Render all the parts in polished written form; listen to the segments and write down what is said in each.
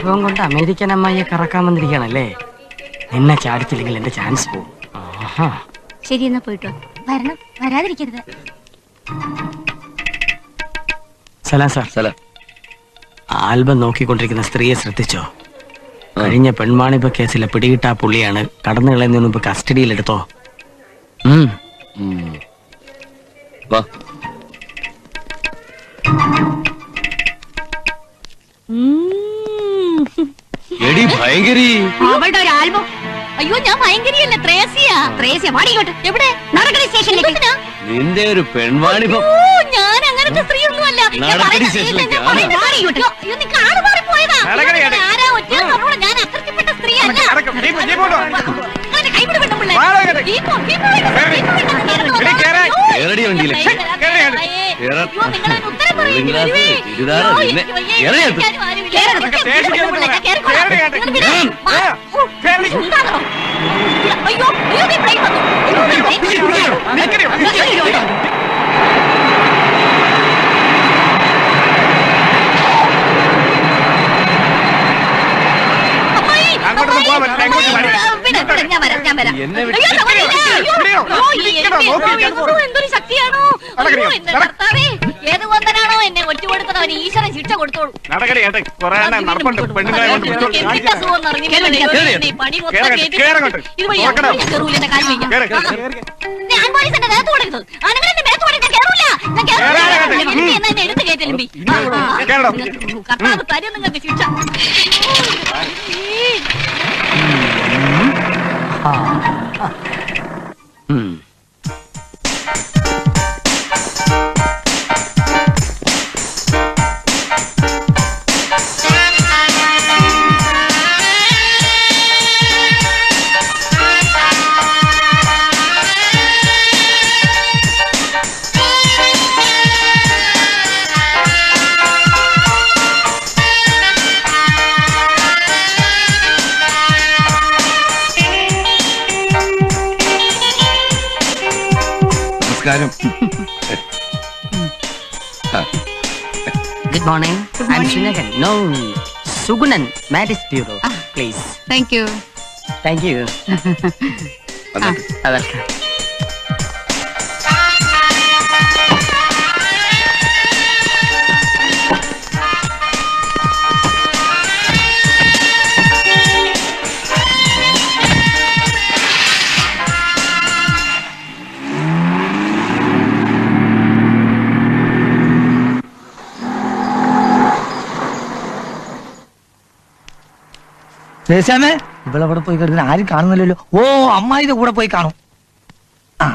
Album കൊണ്ട് American അമ്മായിയെ കറക്കാൻ വന്നിരിക്കുകയാണല്ലേ. നിന്നെ ചാടിച്ചില്ലെങ്കിൽ എന്റെ ചാൻസ് പോകും. ശരി, എന്നാ പോയിട്ടോ. വരണം, വരാതിരിക്കരുത്. സലാം സാർ. സലാം. ആൽബം നോക്കിക്കൊണ്ടിരിക്കുന്ന സ്ത്രീയെ ശ്രദ്ധിച്ചോ? കഴിഞ്ഞ പെൺവാണിഭ കേസിലെ പിടികിട്ടാ പുള്ളിയാണ്. കടന്നു കളയുന്നതിന് മുമ്പ് കസ്റ്റഡിയിലെടുത്തോ. വാ. എടി ഭയങ്കരി. അവളുടെ ഒരു ആൽബം. അയ്യോ, ഞാൻ ഭയങ്കരിയല്ല, ത്രേസ്യ. വാടിക്കോട്ടെ. എവിടെ? നടക്കടി സ്റ്റേഷനിലേക്ക്. നിന്റെ ഒരു പെൺവാണിഭം. ഞാൻ അങ്ങനത്തെ സ്ത്രീയൊന്നുമല്ല. നടക്കടി സ്റ്റേഷനിലേക്ക്. ആരാ ഒറ്റ നമ്മളോട്? ഞാൻ അത്രപ്പെട്ട സ്ത്രീയല്ല. കൈവിട് പെണ്ണുപിള്ളേ. കേരടി വണ്ടിയിലെ എന്തൊരു ശക്തിയാണോ! ഏത് കൊന്തനാണോ എന്നെ ഒറ്റുകൊടുത്തത്? അവന് ഈശ്വരൻ ശിക്ഷ കൊടുത്തോളൂ. ഞാൻ പോലീസിന്റെ ദേഹത്ത് കൊടുക്കുന്നത്. ആണുങ്ങളെന്നെ ദേഹത്ത് കൊടുക്കാൻ കേറൂല. ഞാൻ എടുത്ത് കയറ്റലുമ്പി. കർത്താവ് തരും നിങ്ങൾക്ക് ശിക്ഷ. Good morning. I'm Sunagan. No, Sugunan, Marriage Bureau. Please. Thank you. Thank you. Welcome. ദേശാമേ, ഇവളെവിടെ പോയി കിടക്കുന്ന ആരും കാണുന്നില്ലല്ലോ. ഓ, അമ്മായിന്റെ കൂടെ പോയി കാണും. ആ,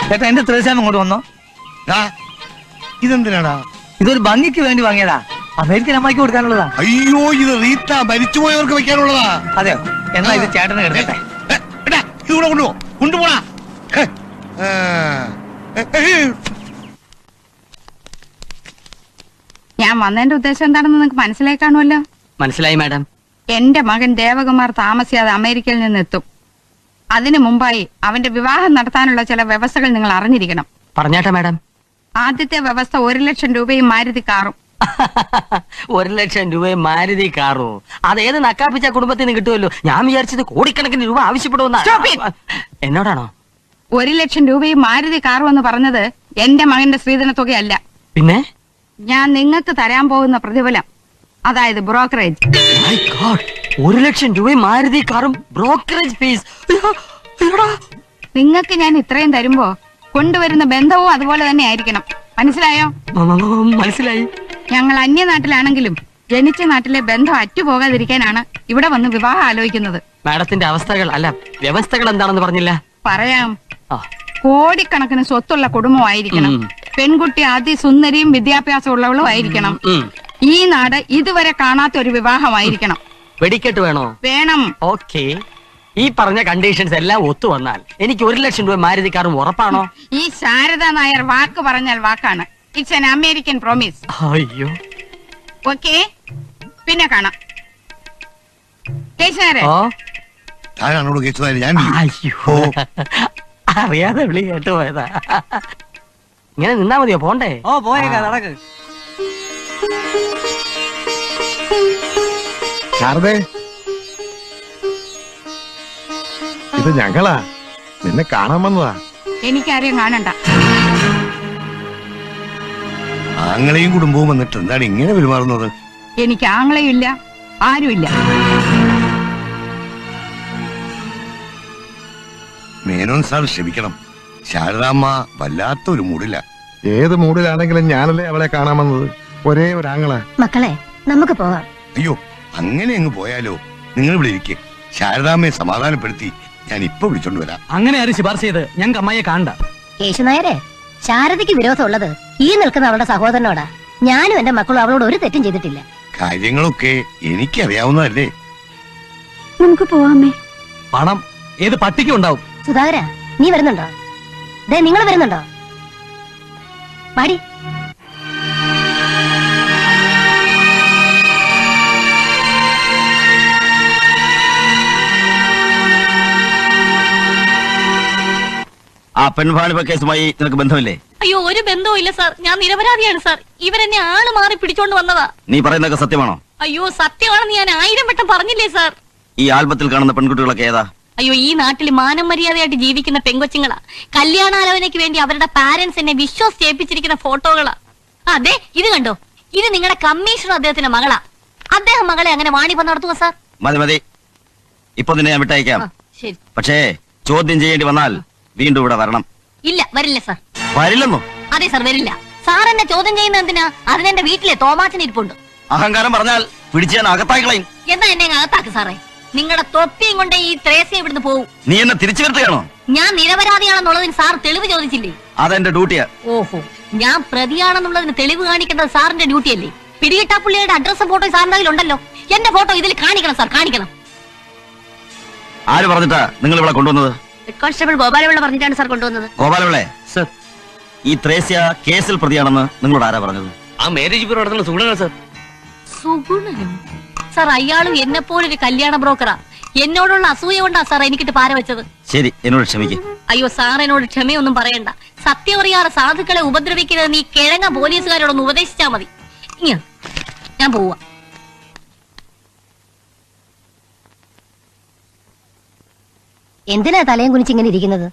ചേട്ടാ, എന്റെ ത്രേസ്യാമ ഇങ്ങോട്ട് വന്നോ. ഇതെന്തിനാടാ? ഇതൊരു ഭംഗിക്ക് വേണ്ടി വാങ്ങിയതാ. അമേരിക്കൻ അമ്മായിക്ക് കൊടുക്കാനുള്ളതാ. അയ്യോ, ഇത് റീത്ത മരിച്ചുപോയവർക്ക് വെക്കാനുള്ളതാ. അതെയോ? എന്നാ ഇത് ചേട്ടന് എടുക്കട്ടെ. ഇവിടെ കൊണ്ടുപോടാ. ഞാൻ വന്നതിന്റെ ഉദ്ദേശം എന്താണെന്ന് നിങ്ങൾക്ക് മനസ്സിലായി കാണുമല്ലോ. മനസ്സിലായി മാഡം. എന്റെ മകൻ ദേവകുമാർ താമസിയാതെ അമേരിക്കയിൽ നിന്ന് എത്തും. അതിനു മുമ്പായി അവന്റെ വിവാഹം നടത്താനുള്ള ചില വ്യവസ്ഥകൾ നിങ്ങൾ അറിഞ്ഞിരിക്കണം. പറഞ്ഞാട്ടെ മാഡം. ആദ്യത്തെ വ്യവസ്ഥ 1 ലക്ഷം രൂപയും മാരുതി കാറും. 1 ലക്ഷം രൂപയും മാരുതി കാറോ? അതേത് നക്കാപ്പിച്ച കുടുംബത്തിൽ നിന്ന് കിട്ടുമല്ലോ. ഞാൻ വിചാരിച്ചത് കോടിക്കണക്കിന് രൂപ ആവശ്യപ്പെടുമെന്ന. എന്നോടാണോ? 1 ലക്ഷം രൂപയും മാരുതി കാറും എന്ന് പറഞ്ഞത് എന്റെ മകന്റെ സ്ത്രീധന തുകയല്ല. പിന്നെ ഞാൻ നിങ്ങൾക്ക് തരാൻ പോകുന്ന പ്രതിഫലം, അതായത് ബ്രോക്കറേജ്. 1 ലക്ഷം രൂപയും മാരുതി കാറും ബ്രോക്കറേജ് ഫീസ്. നിങ്ങൾക്ക് ഞാൻ ഇത്രയും തരുമ്പോ കൊണ്ടുവരുന്ന ബന്ധവും അതുപോലെ തന്നെ ആയിരിക്കണം. മനസ്സിലായോ? മനസ്സിലായി. ഞങ്ങൾ അന്യനാട്ടിലാണെങ്കിലും ജനിച്ച നാട്ടിലെ ബന്ധം അറ്റുപോകാതിരിക്കാനാണ് ഇവിടെ വന്ന് വിവാഹം ആലോചിക്കുന്നത്. മാഡത്തിന്റെ അവസ്ഥകൾ അല്ല വ്യവസ്ഥകൾ എന്താണെന്ന് പറഞ്ഞില്ല. പറയാം. കോടിക്കണക്കിന് സ്വത്തുള്ള കുടുംബമായിരിക്കണം. പെൺകുട്ടി അതിസുന്ദരിയും വിദ്യാഭ്യാസം ഉള്ളവളും ആയിരിക്കണം. ഈ നാട് ഇതുവരെ കാണാത്ത ഒരു വിവാഹമായിരിക്കണം. വെടിക്കെട്ട് വേണോ? വേണം. ഓക്കേ. ഈ പറഞ്ഞ കണ്ടീഷൻസ് എല്ലാം ഒത്തു വന്നാൽ എനിക്ക് 1 ലക്ഷം രൂപ മാരുതി കാറും ഉറപ്പാണോ? ഈ ശാരദ നായർ വാക്ക് പറഞ്ഞാൽ വാക്കാണ്. It's an American promise. അയ്യോ. ഓക്കെ, പിന്നെ കാണാം. കേശവരെ, ഓ താനാണോട് കേസുകാരി? ഞാൻ അയ്യോ, ഓ. അറിയാതെ വിളി കേട്ടു പോയതാ. ഇങ്ങനെ നിന്നാ മതിയോ? പോണ്ടേ? ഓ പോയേക്കാ, നടക്ക്. ശാരദേ, ഇത് ഞങ്ങളാ, നിന്നെ കാണാൻ വന്നതാ. എനിക്കാരെയും കാണണ്ട. ആങ്ങളെയും കുടുംബവും വന്നിട്ട് എന്താണ് ഇങ്ങനെ പെരുമാറുന്നത്? എനിക്ക് ആങ്ങളെയില്ല, ആരുമില്ല. മേനോൻ സാർ ക്ഷമിക്കണം. ശാരദാമ്മ വല്ലാത്തൊരു മൂടില്ല. ഏത് മൂഡിലാണെങ്കിലും ഞാനല്ലേ അവളെ കാണാൻ വന്നത്. ഒരേ ഒരു ആങ്ങളാ. മക്കളെ, നമുക്ക് പോകാം. അയ്യോ, അങ്ങനെ അങ്ങ് പോയാലോ? നിങ്ങൾ ഇവിടെ ഇരിക്കെ. ശാരദാമ്മയെ സമാധാനപ്പെടുത്തി ഞാൻ ഇപ്പൊ വിളിച്ചോണ്ട് വരാം. അങ്ങനെ ആരും ശുപാർശ ചെയ്ത് ഞങ്ങൾക്ക് അമ്മയെ കാണണ്ട. യേശുനായരെ, ശാരദയ്ക്ക് വിരോധമുള്ളത് ഈ നിൽക്കുന്ന അവളുടെ സഹോദരനോടാ. ഞാനും എന്റെ മക്കളും അവളോട് ഒരു തെറ്റും ചെയ്തിട്ടില്ല. കാര്യങ്ങളൊക്കെ എനിക്കറിയാവുന്നതല്ലേ. നമുക്ക് പോവാമേ. പണം ഏത് പട്ടിക്കും ഉണ്ടാവും. സുധാകര, നീ വരുന്നുണ്ടോ? ദേ, നിങ്ങൾ വരുന്നുണ്ടോ? പാടി. ആ പെൺവാണിഭ കേസുമായി നിനക്ക് ബന്ധമില്ലേ? അയ്യോ, ഒരു ബന്ധവും ഇല്ല സാർ. ഞാൻ നിരപരാധിയാണ് സാർ. ഇവരെന്നെ ആള് മാറി പിടിച്ചോണ്ട് വന്നതാ. നീ പറയുന്നതൊക്കെ സത്യമാണോ? അയ്യോ, സത്യമാണെന്ന് ഞാൻ 1000 വട്ടം പറഞ്ഞില്ലേ സാർ. ഈ ആൽബത്തിൽ കാണുന്ന പെൺകുട്ടികളൊക്കെ ഏതാ? അയ്യോ, ഈ നാട്ടിൽ മാനം മര്യാദയായിട്ട് ജീവിക്കുന്ന പെങ്കൊച്ചുങ്ങളാ. കല്യാണാലോചനയ്ക്ക് വേണ്ടി അവരുടെ പാരന്റ്സ് എന്നെ വിശ്വസിച്ചേൽപ്പിച്ചിരിക്കുന്ന ഫോട്ടോകളാ. അതെ, ഇത് കണ്ടോ? ഇത് നിങ്ങളുടെ കമ്മീഷണർ അദ്ദേഹത്തിന്റെ മകളാ. അദ്ദേഹം മകളെ അങ്ങനെ വാണിഭം നടത്തുക സാർ? മതി മതി, ഇപ്പൊ നിന്നെ ഞാൻ വിട്ടയക്കാം. ശരി. പക്ഷേ ചോദ്യം ചെയ്യേണ്ടി വന്നാൽ വീണ്ടും ഇവിടെ വരണം. ഇല്ല, വരില്ല സാർ. വരില്ലെന്നോ? അതെ സാർ, വരില്ല. സാർ എന്നെ ചോദ്യം ചെയ്യുന്ന എന്തിനാ? അതിനെന്റെ വീട്ടിലെ തോമാച്ചൻ ഇരിപ്പുണ്ട്. അഹങ്കാരം പറഞ്ഞാൽ പിടിച്ച് ഞാൻ അകത്താക്കളയും. എന്നാ എന്നെ അകത്താക്ക് സാറേ. നിങ്ങളുടെ തൊപ്പിയും കൊണ്ട് ഈ ത്രേസ്യ ഇവിടുന്ന് പോവും. നീ എന്നെ തിരിച്ചു വരുത്തുകയാണോ? ഞാൻ നിരപരാധിയാണെന്നുള്ളതിന് സാർ തെളിവ് ചോദിച്ചില്ലേ? അതെന്റെ ഡ്യൂട്ടിയാ. ഓഹോ, ഞാൻ പ്രതിയാണെന്നുള്ളതിന് തെളിവ് കാണിക്കേണ്ടത് സാറിന്റെ ഡ്യൂട്ടിയല്ലേ? പിടികിട്ടാ പുള്ളിയുടെ അഡ്രസ്സും ഫോട്ടോ സാറിന്റെ കയ്യിലുണ്ടല്ലോ. എന്റെ ഫോട്ടോ ഇതിൽ കാണിക്കണം സാർ, കാണിക്കണം. ആര് പറഞ്ഞിട്ടാ നിങ്ങൾ ഇവിടെ കൊണ്ടുവന്നത്? ഹെഡ് കോൺസ്റ്റബിൾ ഗോപാലപിള്ള പറഞ്ഞിട്ടാണ് സാർ കൊണ്ടുവന്നത്. ഗോപാലപിള്ളേ, സർ, ഈ ത്രേസ്യ കേസിൽ പ്രതിയാണെന്ന് നിങ്ങളോട് ആരാ പറഞ്ഞത്? ആ മാരേജ് ബ്യൂറോ നടത്തുന്ന സുഗുണങ്ങൾ സർ. സുഗുണനും സാർ, അയാളും എന്നെ പോലൊരു കല്യാണ ബ്രോക്കറാ. എന്നോടുള്ള അസൂയ കൊണ്ടാ സാർ എനിക്കിട്ട് പാര വെച്ചത്. ശരി, എന്നോട് ക്ഷമിക്കും. അയ്യോ സാർ, എന്നോട് ക്ഷമയൊന്നും പറയണ്ട. സത്യം അറിയാതെ സാധുക്കളെ ഉപദ്രവിക്കരുത് നീ കിഴങ്ങ പോലീസുകാരോടൊന്ന് ഉപദേശിച്ചാ മതി. ഇങ്ങ്, ഞാൻ പോവാ. എന്തിനാ തലയും കുനിച്ച് ഇങ്ങനെ ഇരിക്കുന്നത്?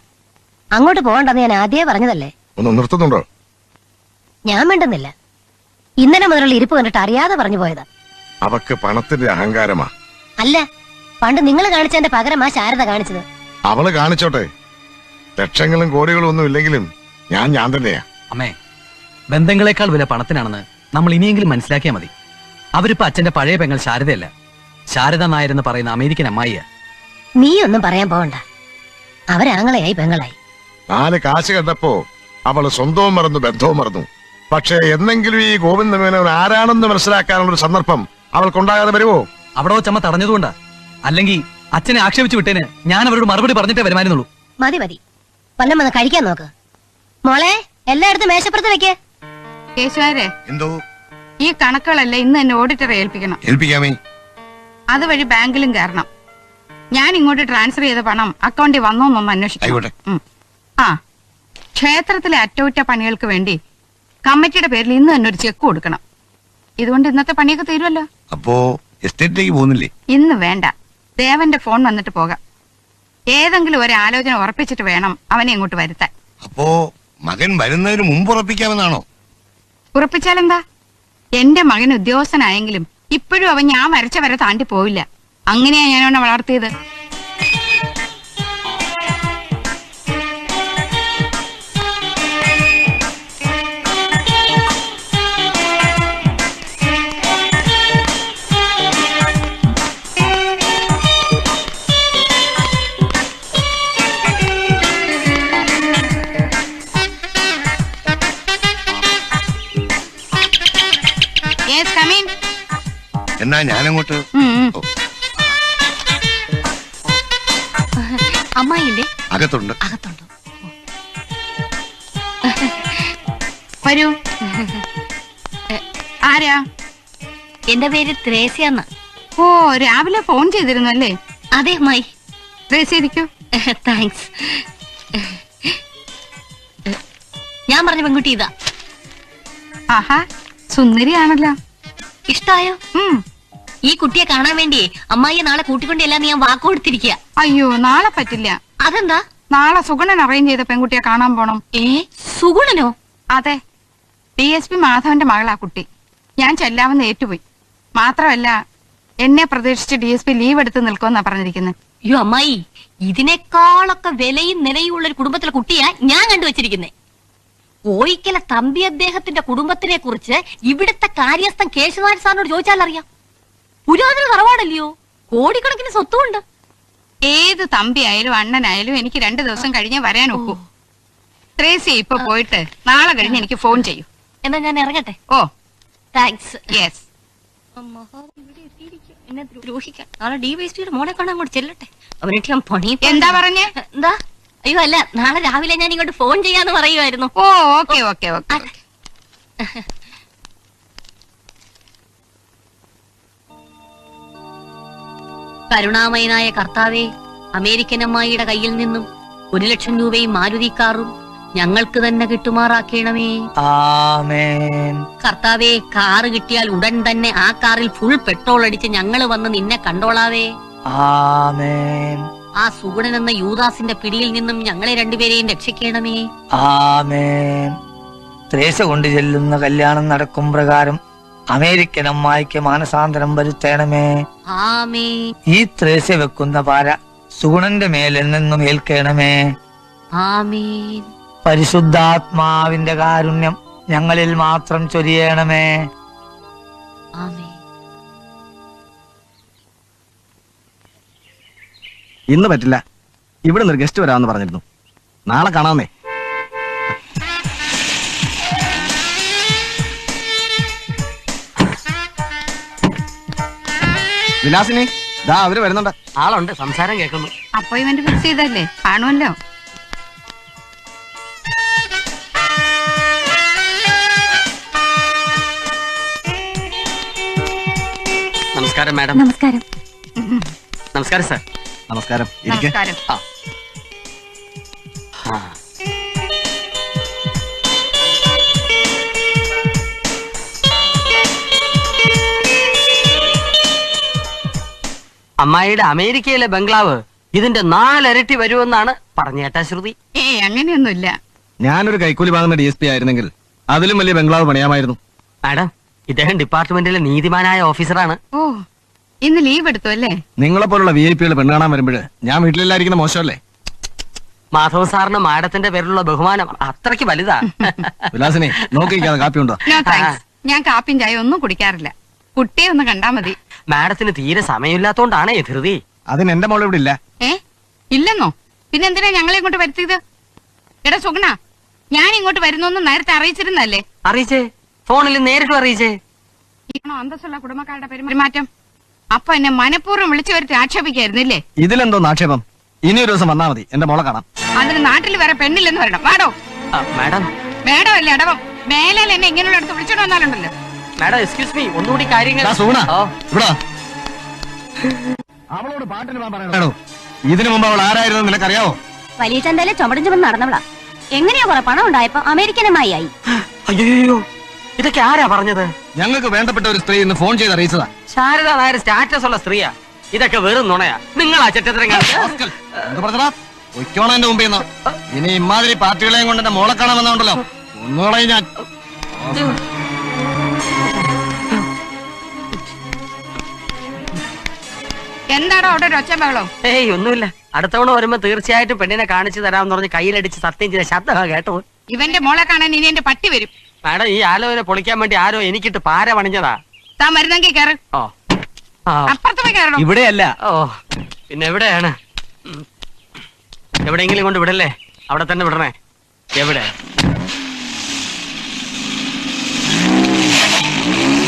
അങ്ങോട്ട് പോകണ്ടെന്ന് ഞാൻ ആദ്യമേ പറഞ്ഞതല്ലേ. ഒന്ന് നിർത്തുന്നുണ്ടോ? ഞാൻ വേണ്ടെന്നില്ല. ഇന്നലെ മുതലുള്ള ഇരിപ്പ് കണ്ടിട്ട് അറിയാതെ പറഞ്ഞു പോയതാ. അവക്ക് പണത്തിന്റെ അഹങ്കാരമാ. അല്ല, പണ്ട് നിങ്ങൾ കാണിച്ചതിന്റെ പകരമാ ശാരദ കാണിച്ചത്. അവള് കാണിച്ചോട്ടെ. ലക്ഷങ്ങളും കോടികളും ഒന്നും ഇല്ലെങ്കിലും ഞാൻ തന്നെയാ. അമ്മേ, ബന്ധങ്ങളെക്കാൾ വില പണത്തിനാണെന്ന് നമ്മൾ ഇനിയെങ്കിലും മനസ്സിലാക്കിയാൽ മതി. അവരിപ്പോ അച്ഛന്റെ പഴയ പെങ്ങൾ ശാരദയല്ല, ശാരദ നായർ എന്ന് പറയുന്ന അമേരിക്കൻ അമ്മായിയാ. നീ ഒന്നും പറയാൻ പോകണ്ട. അവരാങ്ങളെയായി പെങ്ങളായി. 4 കാശ് കണ്ടപ്പോ അവള് സ്വന്തവും മറന്നു, ബന്ധവും മറന്നു. പക്ഷേ എന്നെങ്കിലും ഈ ഗോവിന്ദമേനോൻ ആരാണെന്ന് മനസ്സിലാക്കാനുള്ള ഒരു സന്ദർഭം അവൾക്കുണ്ടാകാതെ വരുമോ? അവിടെ വെച്ചമ്മ തടഞ്ഞതുകൊണ്ടാ. അല്ലെങ്കിൽ അച്ഛനെ ആക്ഷേപിച്ചു വിട്ടേന് ഞാൻ അവരോട് മറുപടി പറഞ്ഞിട്ടേ വരുമായിരുന്നുള്ളൂ. മതി മതി, വല്ലം വന്ന് കഴിക്കാൻ നോക്ക്. മോളെ, എല്ലായിടത്തും മേശപ്പുറത്ത് വെക്കേ. കേശവരെ, എന്തോ? ഈ കണക്കുകളല്ലേ ഇന്ന് തന്നെ ഓഡിറ്ററെ ഏൽപ്പിക്കണം. ഏൽപ്പിക്കാമേ. അതുവഴി ബാങ്കിലും കയറണം. ഞാൻ ഇങ്ങോട്ട് ട്രാൻസ്ഫർ ചെയ്ത പണം അക്കൗണ്ടിൽ വന്നോന്നൊന്ന് അന്വേഷിക്കണം. ആയിക്കോട്ടെ. ആ, ക്ഷേത്രത്തിലെ അറ്റകുറ്റപ്പണികൾക്ക് വേണ്ടി കമ്മിറ്റിയുടെ പേരിൽ ഇന്ന് തന്നെ ഒരു ചെക്ക് കൊടുക്കണം. ഇതുകൊണ്ട് ഇന്നത്തെ പണിയൊക്കെ തീരുമല്ലോ. അപ്പോ എസ്റ്റേറ്റിലേക്ക് പോകുന്നില്ലേ? ഇന്ന് വേണ്ട, ദേവന്റെ ഫോൺ വന്നിട്ട് പോകാം. ഏതെങ്കിലും ഒരു ആലോചന ഉറപ്പിച്ചിട്ട് വേണം അവനെ ഇങ്ങോട്ട് വരുത്താൻ. അപ്പോ മകൻ വരുന്നതിന് മുമ്പ് ഉറപ്പിക്കാമെന്നാണോ? ഉറപ്പിച്ചാലെന്താ? എന്റെ മകൻ ഉദ്യോഗസ്ഥനായെങ്കിലും ഇപ്പോഴും അവൻ ഞാൻ വരച്ച വരെ താണ്ടി പോവില്ല. അങ്ങനെയാ ഞാൻ അവനെ വളർത്തിയത്. എന്നാ ഞാനങ്ങോട്ട്. ഓ. അമ്മായില്ലേ? അകത്തുണ്ട്. അകത്തുണ്ടോ? വരൂ. ആരാ? എന്റെ പേര് ത്രേസ്യാന്ന്. ഓ, രാവിലെ ഫോൺ ചെയ്തിരുന്നു അല്ലേ? അതെ അമ്മായി. ത്രേസ്യ ഇരിക്കൂ. താങ്ക്സ്. ഞാൻ പറഞ്ഞ പെൺകുട്ടി ഇതാ. ആഹാ, സുന്ദരിയാണല്ലോ. ഇഷ്ടായോ? ഉം. ഈ കുട്ടിയെ കാണാൻ വേണ്ടിയേ അമ്മായിയെ നാളെ കൂട്ടിക്കൊണ്ടില്ലാന്ന് ഞാൻ വാക്ക് കൊടുത്തിരിക്കുക. അയ്യോ, നാളെ പറ്റില്ല. അതെന്താ? നാളെ സുഗുണൻ അറേഞ്ച് ചെയ്ത പെൺകുട്ടിയെ കാണാൻ പോണം. സുഗുണനോ? അതെ, DSP മാധവന്റെ മകളാ കുട്ടി. ഞാൻ ചെല്ലാമെന്ന് ഏറ്റുപോയി. മാത്രമല്ല, എന്നെ പ്രതീക്ഷിച്ച് DSP ലീവ് എടുത്ത് നിൽക്കുമെന്നാ പറഞ്ഞിരിക്കുന്നത്. അയ്യോ അമ്മായി, ഇതിനേക്കാളൊക്കെ വിലയും നിലയും ഉള്ള ഒരു കുടുംബത്തിലെ കുട്ടിയാ ഞാൻ കണ്ടുവച്ചിരിക്കുന്നേ. ഓയിക്കല തമ്പി അദ്ദേഹത്തിന്റെ കുടുംബത്തിനെ കുറിച്ച് ഇവിടുത്തെ കാര്യസ്ഥൻ കേശവനായ സാറിനോട് ചോദിച്ചാൽ അറിയാം. പുരാതന തറവാടല്ലയോ, കോടിക്കണക്കിന് സ്വത്തുമുണ്ട്. ഏത് തമ്പിയായാലും അണ്ണനായാലും എനിക്ക് 2 ദിവസം കഴിഞ്ഞേ വരാൻ ഒക്കൂ. ത്രേസ്യ ഇപ്പൊ പോയിട്ട് നാളെ കഴിഞ്ഞ് എനിക്ക് ഫോൺ ചെയ്യൂ. എന്നാ ഞാൻ ഇറങ്ങട്ടെ. ഓ, താങ്ക്സ്. യെസ്. എന്നെ ദ്രോഹിക്കാൻ നാളെ DYSPയുടെ മോനെ കാണാൻ അങ്ങോട്ട് ചെല്ലട്ടെ. അവനിട്ട് ഞാൻ പണി. എന്താ പറഞ്ഞേ? എന്താ? അയ്യോ അല്ല, നാളെ രാവിലെ ഞാൻ ഇങ്ങോട്ട് ഫോൺ ചെയ്യാന്ന് പറയുമായിരുന്നു. ഓ, ഓക്കെ ഓക്കെ ഓക്കെ. കരുണാമയനായ കർത്താവേ, അമേരിക്കൻ അമ്മായിയുടെ കയ്യിൽ നിന്നും 1,00,000 രൂപയും മാരുതി കാറും ഞങ്ങൾക്ക് തന്നെ കിട്ടുമാറാക്കണമേ. ആമേൻ. കർത്താവേ, കാറ് കിട്ടിയാൽ ഉടൻ തന്നെ ആ കാറിൽ ഫുൾ പെട്രോൾ അടിച്ച് ഞങ്ങള് വന്ന് നിന്നെ കണ്ടോളാവേ. ആമേൻ. ആ സുഗുണൻ എന്ന യൂദാസിന്റെ പിടിയിൽ നിന്നും ഞങ്ങളെ രണ്ടുപേരെയും രക്ഷിക്കണമേ. ആമേൻ. ത്രേസ്യ കൊണ്ട് ചെല്ലുന്ന കല്യാണം നടക്കും പ്രകാരം അമേരിക്കൻ അമ്മായിക്ക് മാനസാന്തരം വരുത്തണമേ. ആമേൻ. ഈ ത്രേസ്യ വെക്കുന്ന പാര സുഗുണന്റെ മേലിൽ നിന്നും ഏൽക്കണമേ. ആമേൻ. പരിശുദ്ധാത്മാവിന്റെ കാരുണ്യം ഞങ്ങളിൽ മാത്രം ചൊരിയണമേ. ആമേൻ. ഇന്ന് പറ്റില്ല, ഇവിടെ നിന്ന് ഗസ്റ്റ് വരാമെന്ന് പറഞ്ഞിരുന്നു. നാളെ കാണാമേ. വിലാസിനി, ദാ അവര് വരുന്നുണ്ട്. ആളുണ്ട്, സംസാരം കേൾക്കുന്നു. അപ്പോയിന്റ്മെന്റ് ഫിക്സ് ചെയ്തല്ലേ, കാണുമല്ലോ. നമസ്കാരം മാഡം. നമസ്കാരം. നമസ്കാരം സാർ. നമസ്കാരം. ഇരിക്കെ. നമസ്കാരം. ആ. അമ്മായിയുടെ അമേരിക്കയിലെ ബംഗ്ലാവ് ഇതിന്റെ 4 ഇരട്ടി വരുമെന്നാണ് പറഞ്ഞേട്ടാ ശ്രുതി. അങ്ങനെയൊന്നുമില്ല. ഞാനൊരു കൈക്കൂലി വാങ്ങുന്ന DSP ആയിരുന്നെങ്കിൽ അതിലും വലിയ ബംഗ്ലാവ് പണിയാമായിരുന്നു. മാഡം, ഇദ്ദേഹം ഡിപ്പാർട്ട്മെന്റിലെ നീതിമാനായ ഓഫീസറാണ്. ഓ, ഇന്ന് ലീവ് എടുത്തു അല്ലേ? നിങ്ങളെ പോലുള്ള VIP പെണ്ണ് കാണാൻ വരുമ്പോൾ ഞാൻ വീട്ടിലില്ലായിരിക്കുന്ന മോശമല്ലേ? മാധവ് സാറിന് മാഡത്തിന്റെ പേരിലുള്ള ബഹുമാനം അത്രയ്ക്ക് വലുതാ. വിലാസിനെ നോക്കിയിരിക്കാതെ കാപ്പി ഉണ്ടോ? No thanks. ഞാൻ കാപ്പിയും ചായ ഒന്നും കുടിക്കാറില്ല. കുട്ടിയെ ഒന്ന് കണ്ടാ മതി. മാഡത്തിന് തീരെ സമയമില്ലാത്തോണ്ടാണ് ധൃതി. അതിന് എന്റെ മോൾ ഇവിടെ ഇല്ല. ഇല്ലെന്നോ? പിന്നെന്തിനാ ഞങ്ങളെ ഇങ്ങോട്ട് വരുത്തിയത്? എടാ സുഗുണ, ഞാൻ ഇങ്ങോട്ട് വരുന്നോന്ന് നേരത്തെ അറിയിച്ചിരുന്നല്ലേ? അറിയിച്ചേ, ഫോണിൽ നേരിട്ട് അറിയിച്ചേ. ഇതാണോ അന്തസ്സുള്ള കുടുംബക്കാരുടെ പെരുമാറ്റം? അപ്പൊ എന്നെ മനഃപൂർവ്വം വിളിച്ചു വരുത്തി ആക്ഷേപിക്കായിരുന്നില്ലേ? ഇതിലെന്തോ നാക്ഷേപം? ഇനി ഒരു ദിവസം വന്നാ മതി, എന്റെ മോളെ കാണാം. അതിന് നാട്ടിൽ വേറെ പെണ്ണില്ലെന്ന് പറയണം. വാടോ. മാഡം. മേടോ അല്ലേ അടവം? മേലാൽ എന്നെ ഇങ്ങനെയുള്ള അടുത്ത് വിളിച്ചോണ്ട് വന്നാലുണ്ടല്ലോ. മാഡം എക്സ്ക്യൂസ് മീ, ഒന്നുകൂടി കാര്യങ്ങൾ. അവളോട് പാട്ടിന് പറയണോ? ഇതിനു മുമ്പ് അവൾ ആരായിരുന്നു നിനക്കറിയാവോ? വലിയ ചന്തയിലെ ചുമടും ചുമന്ന് നടന്നവളാ. എങ്ങനെയാ കുറെ പണം ഉണ്ടായപ്പോ അമേരിക്കനുമായി ആയി. അയ്യോ, ഇതൊക്കെ ആരാ പറഞ്ഞത്? ഞങ്ങൾക്ക് വേണ്ടപ്പെട്ട ഒരു സ്ത്രീ ഇന്ന് ഫോൺ ചെയ്ത് അറിയിച്ചതാ. ശാരദ നായർ സ്റ്റാറ്റസ് ഉള്ള സ്ത്രീയാ. ഇതൊക്കെ വെറും നുണയാ. നിങ്ങളാ ചെറ്റത്തരം കാണിച്ചത്. എന്റെ മുമ്പിൽ നിന്ന് ഇനി ഇമാതിരി പാർട്ടികളെയും കൊണ്ട് എന്റെ മോളെ കാണാൻ വന്നോണ്ടല്ലോ ഒന്നുകളെ ഞാൻ. എന്താടോ അവിടെ ഒരു ഒച്ച ബഹളോ? ഏയ് ഒന്നുമില്ല. അടുത്തവണ വരുമ്പോ തീർച്ചയായിട്ടും പെണ്ണിനെ കാണിച്ചു തരാമെന്ന് പറഞ്ഞ് കയ്യിലടിച്ച് സത്യം ചെയ്ത ശബ്ദമാ കേട്ടോ. ഇവന്റെ മോളെ കാണാൻ ഇനി എന്റെ പട്ടി വരും. മാഡം, ഈ ആലോചന പൊളിക്കാൻ വേണ്ടി ആരോ എനിക്കിട്ട് പാര പണിഞ്ഞതാ. താൻ മരുന്നെങ്കിൽ കയറ്. ഓ, അപ്പുറത്ത് പോയി കയറണം. ഇവിടെയല്ല. ഓ, പിന്നെ എവിടെയാണ്? എവിടെയെങ്കിലും കൊണ്ട് വിടല്ലേ? അവിടെ തന്നെ വിടണേ. എവിടെ?